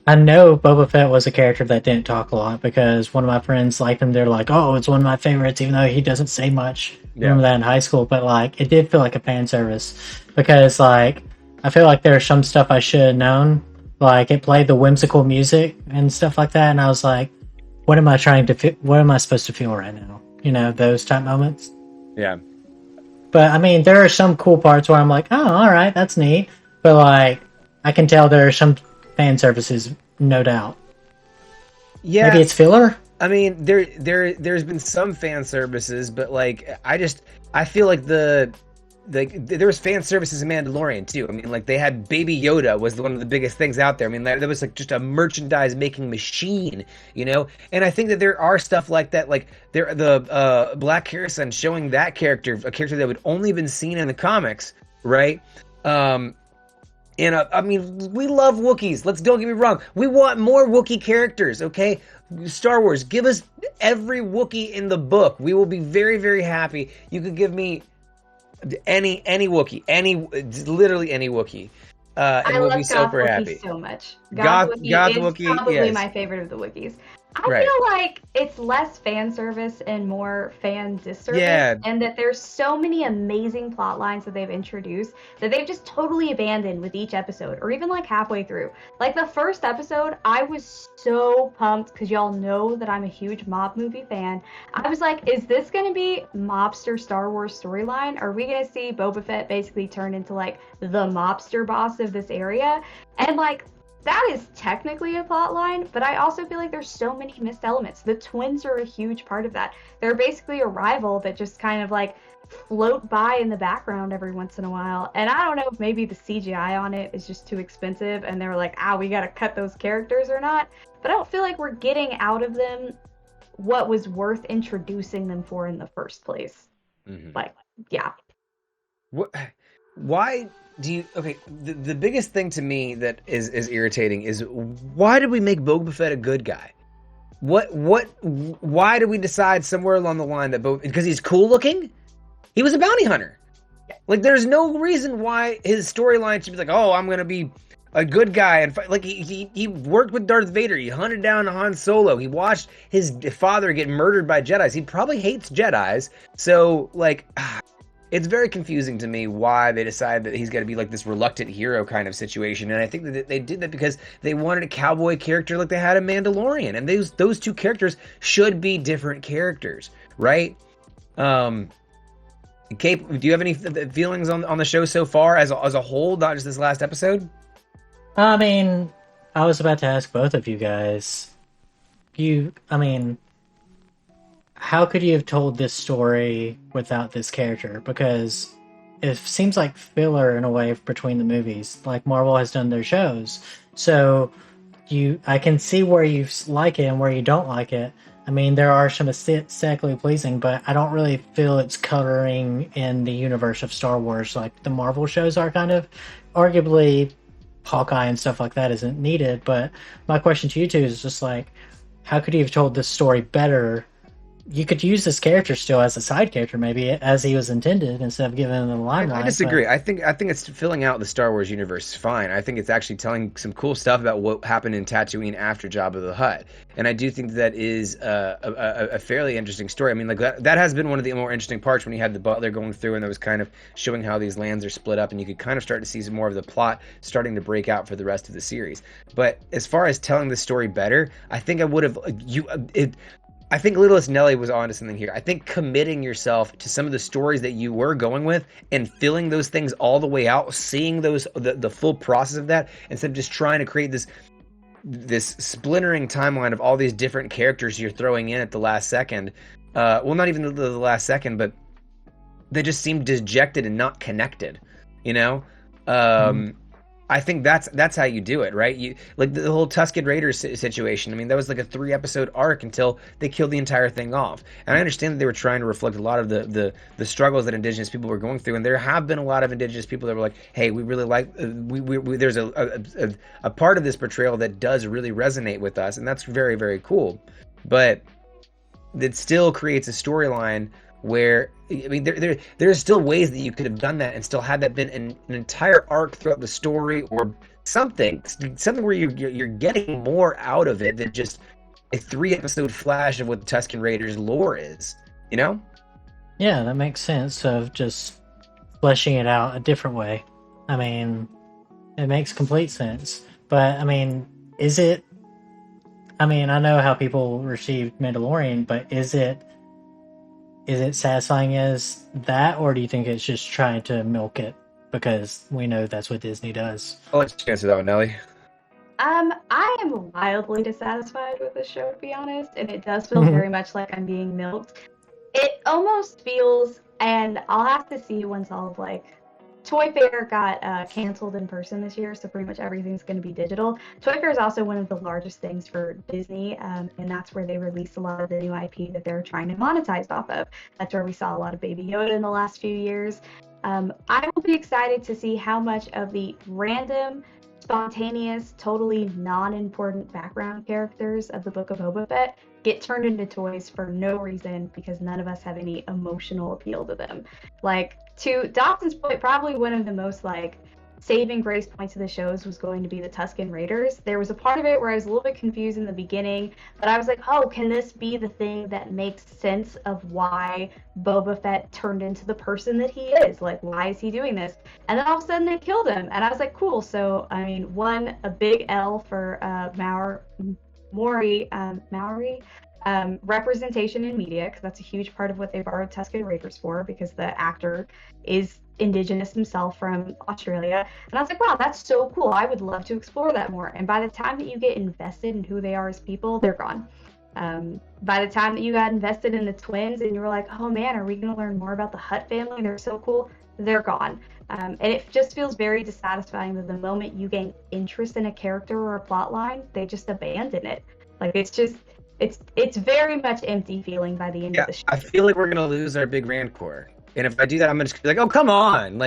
I know Boba Fett was a character that didn't talk a lot, because one of my friends liked him. They're like, oh, it's one of my favorites, even though he doesn't say much. Yeah. Remember that in high school, but like, it did feel like a fan service, because like, I feel like there's some stuff I should have known. Like, it played the whimsical music and stuff like that, and I was like, what am I what am I supposed to feel right now? You know, those type moments. Yeah. But, I mean, there are some cool parts where I'm like, oh, alright, that's neat. But, like, I can tell there are some fan services, no doubt. Yeah. Maybe it's filler? I mean, there's been some fan services, but, like, I feel like there was fan services in Mandalorian too. I mean, like, they had Baby Yoda was one of the biggest things out there. I mean, there was like just a merchandise making machine, you know. And I think that there are stuff like that, like the Black Coruscant showing that character, a character that would only been seen in the comics, right? And I mean, we love Wookiees. Don't get me wrong. We want more Wookiee characters, okay? Star Wars, give us every Wookiee in the book. We will be very, very happy. You could give me any Wookiee, literally any Wookiee, and we'll be super happy. So much. Goth Wookiee is probably yes. my favorite of the Wookiees. I feel like it's less fan service and more fan disservice, and that there's so many amazing plot lines that they've introduced that they've just totally abandoned with each episode, or even like halfway through. Like the first episode, I was so pumped because y'all know that I'm a huge mob movie fan. I was like, is this going to be mobster Star Wars storyline? Are we going to see Boba Fett basically turn into like the mobster boss of this area? And like, that is technically a plot line, but I also feel like there's so many missed elements. The twins are a huge part of that. They're basically a rival that just kind of like float by in the background every once in a while. And I don't know if maybe the CGI on it is just too expensive and they were like, we gotta cut those characters or not. But I don't feel like we're getting out of them what was worth introducing them for in the first place. Mm-hmm. Like, yeah. Why do you... Okay, the biggest thing to me that is irritating is, why did we make Boba Fett a good guy? Why did we decide somewhere along the line that because he's cool looking? He was a bounty hunter. Like, there's no reason why his storyline should be like, oh, I'm going to be a good guy and fight. Like, he worked with Darth Vader. He hunted down Han Solo. He watched his father get murdered by Jedis. He probably hates Jedis. So, like... It's very confusing to me why they decided that he's got to be like this reluctant hero kind of situation. And I think that they did that because they wanted a cowboy character like they had in Mandalorian. And those two characters should be different characters, right? Kate, do you have any feelings on the show so far as a whole, not just this last episode? I mean, I was about to ask both of you guys. How could you have told this story without this character? Because it seems like filler in a way between the movies, like Marvel has done their shows. So I can see where you like it and where you don't like it. I mean, there are some aesthetically pleasing, but I don't really feel it's coloring in the universe of Star Wars like the Marvel shows are kind of. Arguably, Hawkeye and stuff like that isn't needed, but my question to you two is just like, how could you have told this story better you could use this character still as a side character, maybe as he was intended, instead of giving him the limelight. I disagree. I think it's filling out the Star Wars universe fine. I think it's actually telling some cool stuff about what happened in Tatooine after Jabba the Hutt, and I do think that is a fairly interesting story. I mean, like that has been one of the more interesting parts when you had the Butler going through, and that was kind of showing how these lands are split up, and you could kind of start to see some more of the plot starting to break out for the rest of the series. But as far as telling the story better, I think I would have I think Littlest Nelly was onto something here. I think committing yourself to some of the stories that you were going with and filling those things all the way out, seeing the full process of that, instead of just trying to create this splintering timeline of all these different characters you're throwing in at the last second. Well, not even the last second, but they just seem dejected and not connected. You know. I think that's how you do it, right? You like the whole Tusken Raiders situation. I mean, that was like a 3-episode arc until they killed the entire thing off. And I understand that they were trying to reflect a lot of the struggles that Indigenous people were going through. And there have been a lot of Indigenous people that were like, "Hey, we really like we there's a part of this portrayal that does really resonate with us," and that's very, very cool. But it still creates a storyline where, I mean, there's still ways that you could have done that and still had that been an entire arc throughout the story, or something where you're getting more out of it than just a 3-episode flash of what the Tusken Raiders lore is, you know? Yeah, that makes sense, of just fleshing it out a different way. I mean, it makes complete sense. But, I mean, I know how people received Mandalorian, but is it satisfying as that, or do you think it's just trying to milk it because we know that's what Disney does? I'll let you answer that one, Nelly. I am wildly dissatisfied with this show, to be honest, and it does feel very much like I'm being milked. It almost feels, and I'll have to see once all of Toy Fair got canceled in person this year, so pretty much everything's going to be digital. Toy Fair is also one of the largest things for Disney, and that's where they release a lot of the new IP that they're trying to monetize off of. That's where we saw a lot of Baby Yoda in the last few years. I will be excited to see how much of the random, spontaneous, totally non-important background characters of the Book of Boba Fett get turned into toys for no reason, because none of us have any emotional appeal to them. To Dawson's point, probably one of the most saving grace points of the shows was going to be the Tusken Raiders. There was a part of it where I was a little bit confused in the beginning, but I was like, oh, can this be the thing that makes sense of why Boba Fett turned into the person that he is? Why is he doing this? And then all of a sudden they killed him, and I was like, cool. So, I mean, a big L for Maori representation in media, because that's a huge part of what they borrowed Tusken Raiders for, because the actor is Indigenous himself from Australia. And I was like, wow, that's so cool. I would love to explore that more. And by the time that you get invested in who they are as people, they're gone. By the time that you got invested in the twins and you were like, oh man, are we going to learn more about the Hutt family? They're so cool. They're gone. And it just feels very dissatisfying that the moment you gain interest in a character or a plot line, they just abandon it. It's very much empty feeling by the end of the show. I feel like we're gonna lose our big Rancor, and if I do that, I'm just gonna be like, "Oh, come on!"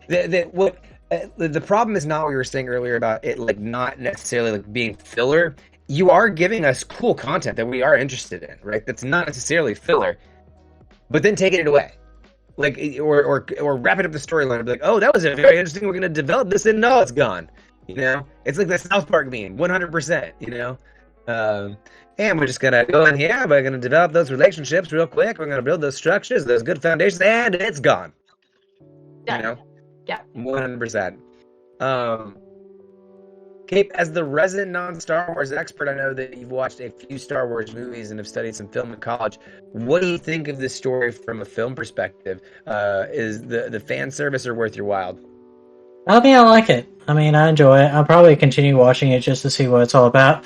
The problem is not what we were saying earlier about it, not necessarily being filler. You are giving us cool content that we are interested in, right? That's not necessarily filler, but then taking it away, or wrapping up the storyline. Be like, "Oh, that was very interesting. We're gonna develop this, and no, it's gone." You know, it's like the South Park meme, 100%. You know. And we're just going to go in here, we're going to develop those relationships real quick, we're going to build those structures, those good foundations, and it's gone. Done. You know? Yeah. 100%. Kate, as the resident non-Star Wars expert, I know that you've watched a few Star Wars movies and have studied some film in college. What do you think of this story from a film perspective? Is the fan service or worth your while? I mean, I like it. I mean, I enjoy it. I'll probably continue watching it just to see what it's all about.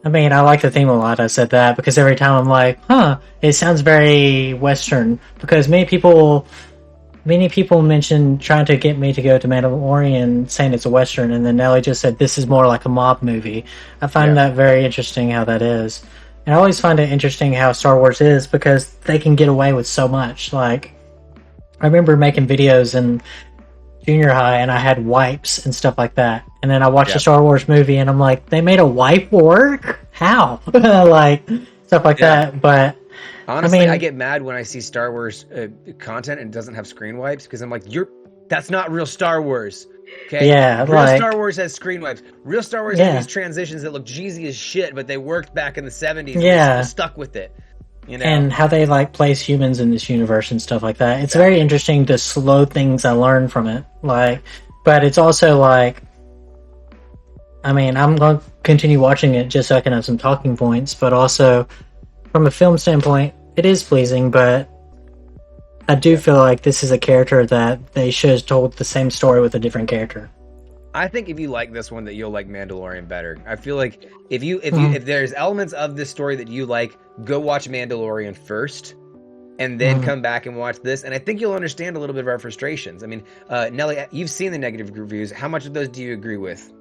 I mean, I like the theme a lot. I said that because every time I'm like, it sounds very Western. Because many people mentioned trying to get me to go to Mandalorian, saying it's a Western, and then Nelly just said this is more like a mob movie. I find that very interesting how that is. And I always find it interesting how Star Wars is, because they can get away with so much. I remember making videos in junior high, and I had wipes and stuff like that. And then I watched a Star Wars movie, and I'm like, they made a wipe work? How? Stuff like that. But Honestly, mean- I get mad when I see Star Wars content and it doesn't have screen wipes because I'm like, that's not real Star Wars. Okay. Yeah, real like- Star Wars has screen wipes. Real Star Wars Yeah. has these transitions that look cheesy as shit, but they worked back in the 70s. And Yeah. they stuck with it. You know? And how they like place humans in this universe and stuff like that. It's very interesting, the slow things I learned from it. Like, but it's also like, I mean, I'm going to continue watching it just so I can have some talking points, but also from a film standpoint, it is pleasing, but I do feel like this is a character that they should have told the same story with a different character. I think if you like this one, that you'll like Mandalorian better. I feel like if there's elements of this story that you like, go watch Mandalorian first, and then come back and watch this. And I think you'll understand a little bit of our frustrations. I mean, Nelly, you've seen the negative reviews. How much of those do you agree with?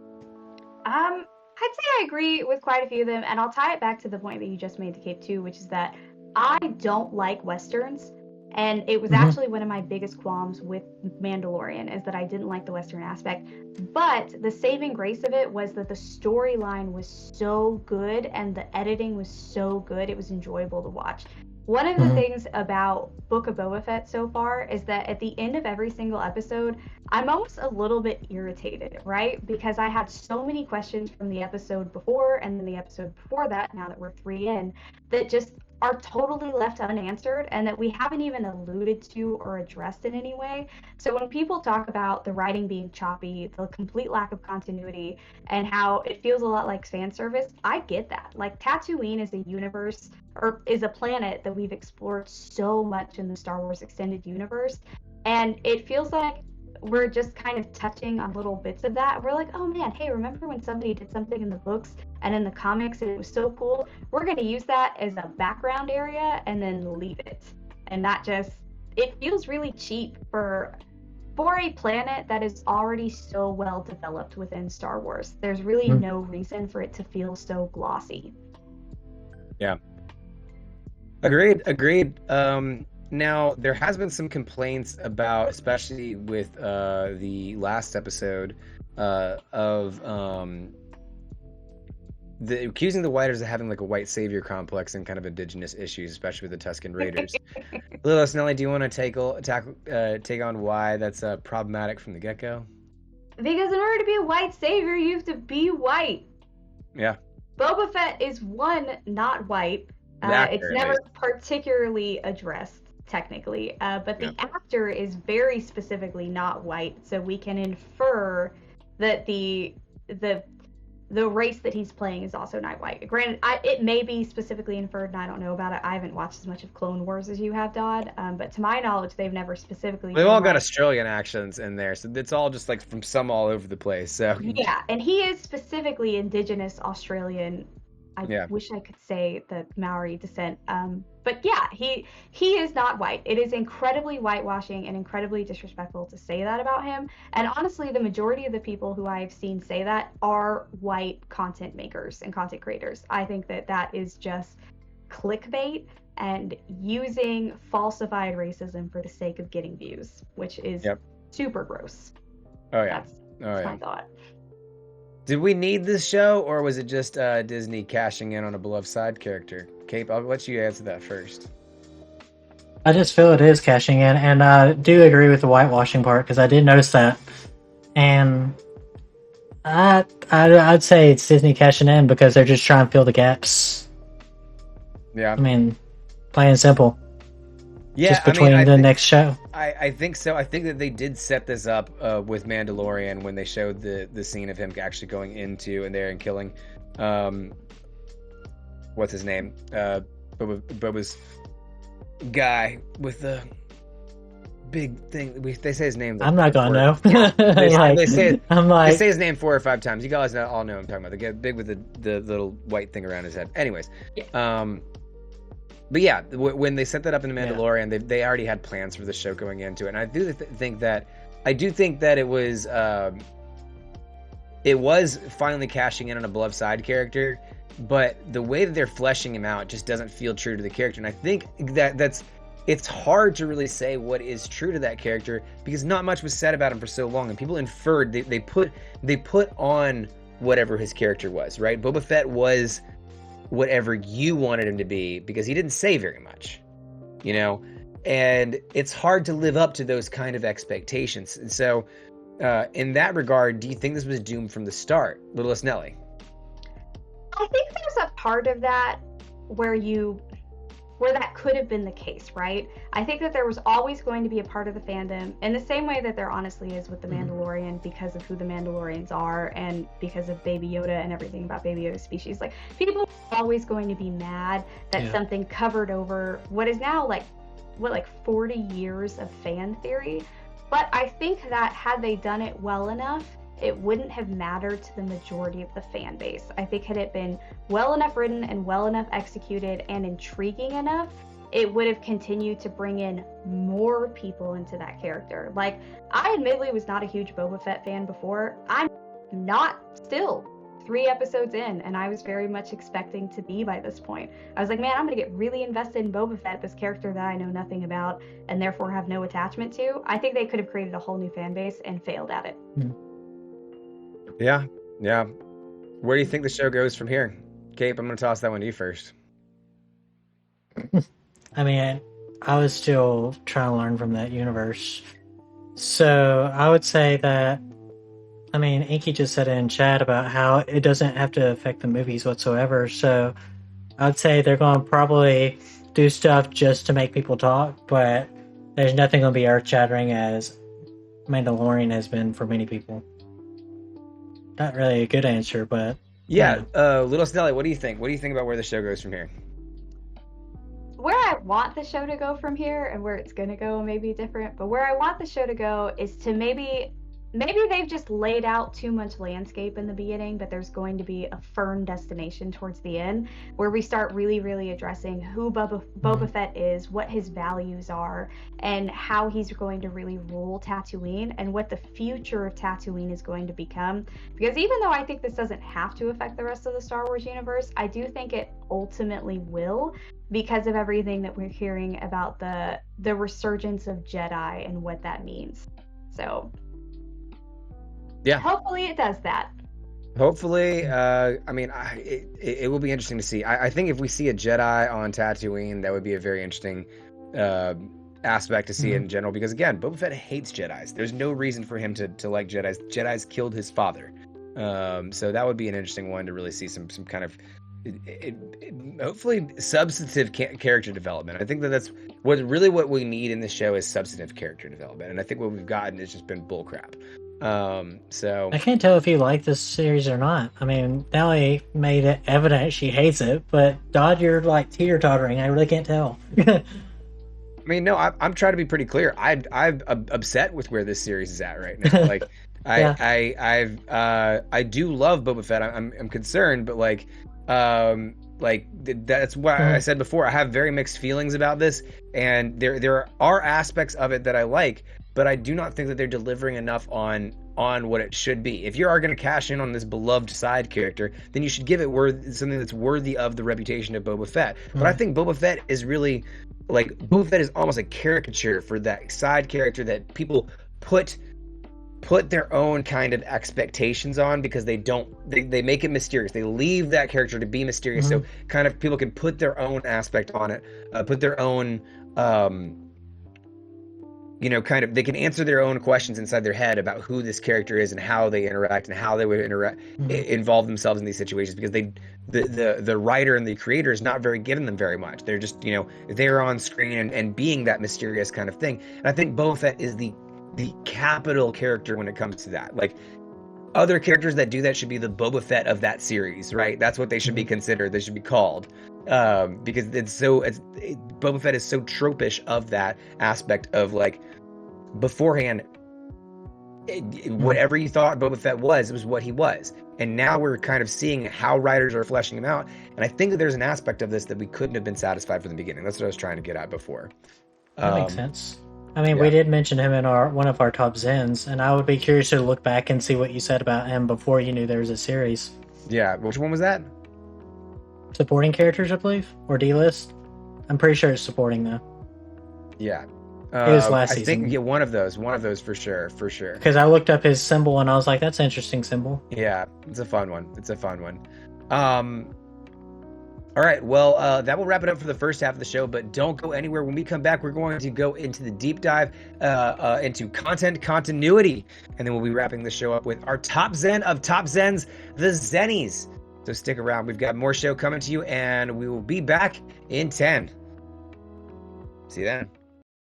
I'd say I agree with quite a few of them, and I'll tie it back to the point that you just made, the Cape too, which is that I don't like Westerns. And it was actually one of my biggest qualms with Mandalorian, is that I didn't like the Western aspect. But the saving grace of it was that the storyline was so good and the editing was so good, it was enjoyable to watch. One of the things about Book of Boba Fett so far is that at the end of every single episode, I'm almost a little bit irritated, right? Because I had so many questions from the episode before and then the episode before that, now that we're 3 in, that just are totally left unanswered and that we haven't even alluded to or addressed in any way. So when people talk about the writing being choppy, the complete lack of continuity, and how it feels a lot like fan service, I get that. Like, Tatooine is a universe, or is a planet that we've explored so much in the Star Wars extended universe, and it feels like we're just kind of touching on little bits of that. We're like, oh man, hey, remember when somebody did something in the books and in the comics and it was so cool? We're going to use that as a background area and then leave it. And that just, it feels really cheap for a planet that is already so well developed within Star Wars. There's really no reason for it to feel so glossy. Yeah. Agreed. Now, there has been some complaints about, especially with the last episode, of accusing the Whiters of having like a white savior complex and kind of indigenous issues, especially with the Tusken Raiders. Lilith, Nelly, do you want to take on why that's problematic from the get-go? Because in order to be a white savior, you have to be white. Yeah. Boba Fett is not white. It's never particularly addressed, technically, but the actor is very specifically not white, so we can infer that the race that he's playing is also not white. Granted, it may be specifically inferred, and I don't know about it. I haven't watched as much of Clone Wars as you have, Dodd, but to my knowledge, they've never specifically... They've all got Australian accents in there, so it's all just like from some all over the place. So yeah, and he is specifically indigenous Australian. I wish I could say the Maori descent. But yeah, he is not white. It is incredibly whitewashing and incredibly disrespectful to say that about him. And honestly, the majority of the people who I've seen say that are white content makers and content creators. I think that is just clickbait and using falsified racism for the sake of getting views, which is super gross. Oh yeah. That's my thought. Did we need this show, or was it just Disney cashing in on a beloved side character? Cape, I'll let you answer that first. I just feel it is cashing in, and I do agree with the whitewashing part, because I did notice that. And I'd say it's Disney cashing in because they're just trying to fill the gaps. Yeah. I mean, plain and simple. Yeah, just between the next show. I think so. I think that they did set this up with Mandalorian when they showed the scene of him actually going into and there and killing, what's his name? Boba's guy with the big thing. They say his name. I'm not gonna know. They say his name 4 or 5 times. You guys all know what I'm talking about. The guy big with the little white thing around his head. Anyways, But yeah, when they set that up in The Mandalorian, they already had plans for the show going into it, and I do think that it was finally cashing in on a beloved side character, but the way that they're fleshing him out just doesn't feel true to the character, and I think it's hard to really say what is true to that character because not much was said about him for so long, and people inferred they put on whatever his character was, right? Boba Fett was whatever you wanted him to be because he didn't say very much, you know? And it's hard to live up to those kind of expectations. And so, in that regard, do you think this was doomed from the start, Littlest Nelly? I think there's a part of that where that could have been the case, right? I think that there was always going to be a part of the fandom, in the same way that there honestly is with The Mandalorian, because of who the Mandalorians are and because of Baby Yoda and everything about Baby Yoda's species. Like, people are always going to be mad that something covered over what is now like 40 years of fan theory. But I think that had they done it well enough, it wouldn't have mattered to the majority of the fan base. I think had it been well enough written and well enough executed and intriguing enough, it would have continued to bring in more people into that character. Like, I admittedly was not a huge Boba Fett fan before. I'm not still 3 episodes in, and I was very much expecting to be by this point. I was like, man, I'm gonna get really invested in Boba Fett, this character that I know nothing about and therefore have no attachment to. I think they could have created a whole new fan base and failed at it. Yeah. Where do you think the show goes from here? Cape, I'm going to toss that one to you first. I mean, I was still trying to learn from that universe. So I would say that, I mean, Inky just said in chat about how it doesn't have to affect the movies whatsoever. So I would say they're going to probably do stuff just to make people talk, but there's nothing going to be earth-shattering as Mandalorian has been for many people. Not really a good answer, but... Yeah, Little Snelly, what do you think? What do you think about where the show goes from here? Where I want the show to go from here, and where it's going to go may be different, but where I want the show to go is to maybe they've just laid out too much landscape in the beginning, but there's going to be a firm destination towards the end where we start really, really addressing who Boba Fett is, what his values are, and how he's going to really rule Tatooine, and what the future of Tatooine is going to become. Because even though I think this doesn't have to affect the rest of the Star Wars universe, I do think it ultimately will, because of everything that we're hearing about the resurgence of Jedi and what that means. So... yeah. Hopefully it does that. Hopefully, I mean, it will be interesting to see. I think if we see a Jedi on Tatooine, that would be a very interesting aspect to see in general. Because again, Boba Fett hates Jedis. There's no reason for him to like Jedis. Jedis killed his father, so that would be an interesting one to really see some kind of hopefully substantive character development. I think that's what we need in this show is substantive character development, and I think what we've gotten has just been bullcrap. So I can't tell if you like this series or not. I mean, Nelly made it evident she hates it, but Dodd, you're like teeter-tottering. I really can't tell. I mean, no, I'm trying to be pretty clear. I'm upset with where this series is at right now. Like, I do love Boba Fett. I'm concerned, but that's what I said before. I have very mixed feelings about this, and there are aspects of it that I like, but I do not think that they're delivering enough on what it should be. If you are going to cash in on this beloved side character, then you should give it something that's worthy of the reputation of Boba Fett. But I think Boba Fett is really Boba Fett is almost a caricature for that side character that people put their own kind of expectations on, because they make it mysterious. They leave that character to be mysterious, so kind of people can put their own aspect on it, put their own they can answer their own questions inside their head about who this character is and how they interact and how they would involve themselves in these situations, because the writer and the creator is not giving them very much. They're just they're on screen and being that mysterious kind of thing. And I think Boba Fett is the capital character when it comes to that. Like, other characters that do that should be the Boba Fett of that series, right? That's what they should be considered. They should be called, because Boba Fett is so tropish of that aspect of beforehand. Whatever you thought Boba Fett was, it was what he was, and now we're kind of seeing how writers are fleshing him out. And I think that there's an aspect of this that we couldn't have been satisfied from the beginning. That's what I was trying to get at before. That makes sense. I mean, we did mention him in one of our top Zens, and I would be curious to look back and see what you said about him before you knew there was a series. Yeah, which one was that? Supporting characters, I believe, or D-list. I'm pretty sure it's supporting though. Yeah, it was last season. I think one of those for sure. Because I looked up his symbol and I was like, "That's an interesting symbol." Yeah, it's a fun one. All right, well, that will wrap it up for the first half of the show, but don't go anywhere. When we come back, we're going to go into the deep dive into content continuity, and then we'll be wrapping the show up with our top Zen of top Zens, the Zennies. So stick around. We've got more show coming to you, and we will be back in 10. See you then.